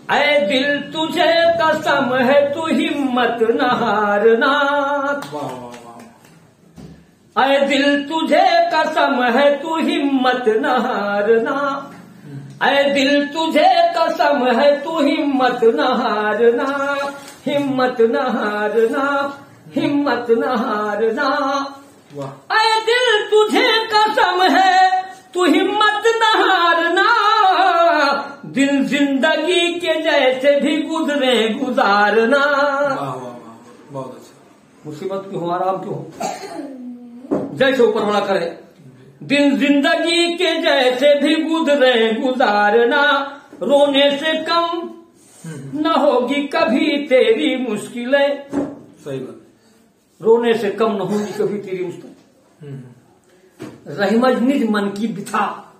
ऐ दिल तुझे कसम है तू हिम्मत न हारना। ऐ दिल तुझे कसम है तू हिम्मत न हारना। ऐ दिल तुझे कसम है तू हिम्मत न हारना। हिम्मत न हारना, हिम्मत न हारना। ऐ दिल तुझे कसम है तू हिम्मत न हारना। दिल जिंदगी के जैसे भी गुजरे गुजारना। बहुत अच्छा। मुसीबत क्यों हो, आराम क्यों हो, जैसे ऊपर वाला करे। दिल जिंदगी के जैसे भी गुजरे गुजारना। रोने से कम न होगी कभी तेरी मुश्किलें। सही बात। रोने से कम न होगी कभी तेरी मुश्किलें। रहीमज निज मन की बिथा,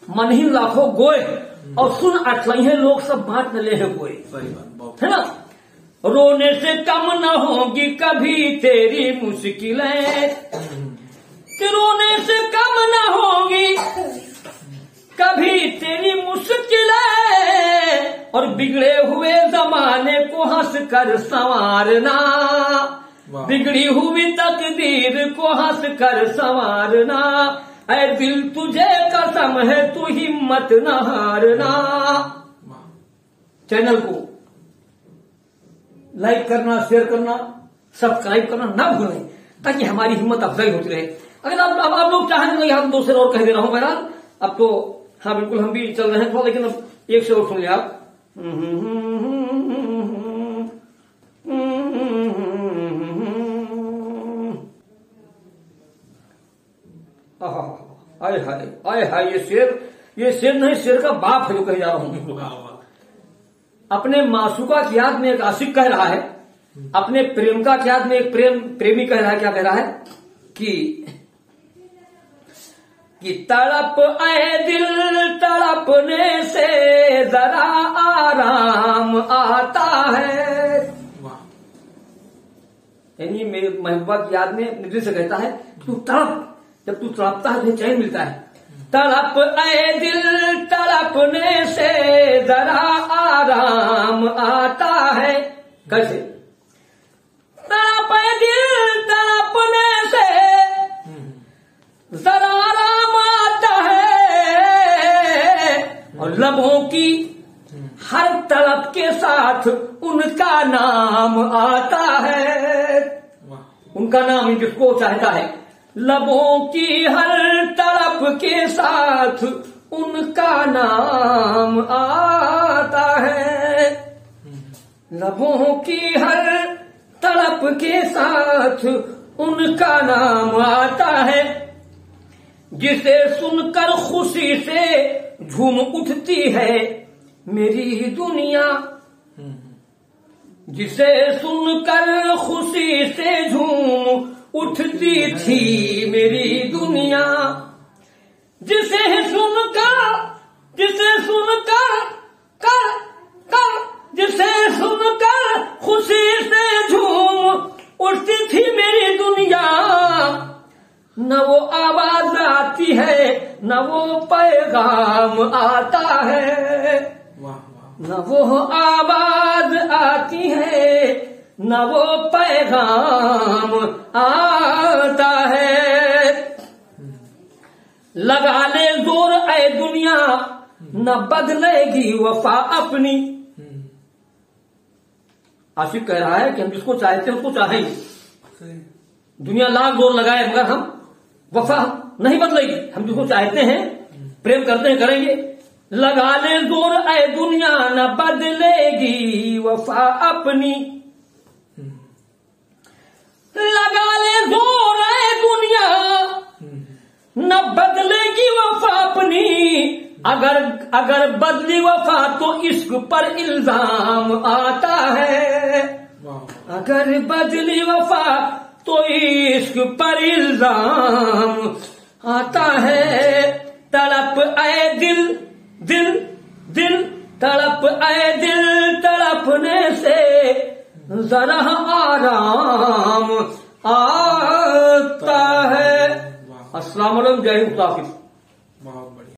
मन ही लाखों गोए, और सुन अठलहे लोग सब बांट न ले है कोई। सही बात है ना। रोने से कम न होगी कभी तेरी मुश्किलें। कि रोने से कम न होगी कभी तेरी मुश्किलें। और बिगड़े हुए जमाने को हंस कर संवारना। बिगड़ी हुई तकदीर को हंस कर संवारना। ऐ दिल तुझे कसम है तू हिम्मत न हारना। चैनल को लाइक करना, शेयर करना, सब्सक्राइब करना ना भूलें, ताकि हमारी हिम्मत अफजाई होती रहे। अगर आप लोग चाहें तो हम दूसरे और कह दे रहा हूं बहरहाल। अब तो हाँ बिल्कुल हम भी चल रहे हैं थोड़ा, लेकिन अब एक से और सुन लिया आप। आए हाय आए हाय, ये शेर नहीं, शेर का बाप है जो कह जा रहा हूं। अपने मासूका की याद में एक आशिक कह रहा है, अपने प्रेमिका की याद में एक प्रेमी कह रहा है। क्या कह रहा है कि तड़प आए दिल तड़पने से जरा आराम आता है। यानी मेरे महबूबा की याद में निधि से कहता है तू तड़प, जब तू तड़पता है तो चैन मिलता है। तड़प आए दिल तड़पने से जरा आराम आता है। कैसे? तड़प आए दिल तड़पने से जरा आराम आता है। और लबों की हर तड़प के साथ उनका नाम आता है। उनका नाम जिसको चाहता है। लबों की हर तड़प के साथ उनका नाम आता है। लबों की हर तड़प के साथ उनका नाम आता है। जिसे सुनकर खुशी से झूम उठती है मेरी दुनिया। जिसे सुनकर खुशी से झूम उठती थी मेरी दुनिया। जिसे सुनकर खुशी से झूम उठती थी मेरी दुनिया। न वो आवाज आती है न वो पैगाम आता है। न वो आवाज आती है न वो पैगाम आता है। लगा ले जोर ऐ दुनिया न बदलेगी वफा अपनी। आशिक कह रहा है कि हम जिसको चाहते हैं उसको चाहेंगे। दुनिया लाख जोर लगाए मगर हम वफा नहीं बदलेगी। हम जिसको चाहते हैं प्रेम करते हैं करेंगे। लगा ले जोर ऐ दुनिया न बदलेगी वफा अपनी। लगा ले जोर ऐ दुनिया न बदलेगी वफा अपनी। अगर बदली वफा तो इश्क पर इल्जाम आता है। अगर बदली वफा तो इश्क पर इल्जाम आता है। तड़प आए दिल तड़प आए दिल तड़पने से जरा आराम आता है। अस्सलाम वालेकुम, जय हिंद।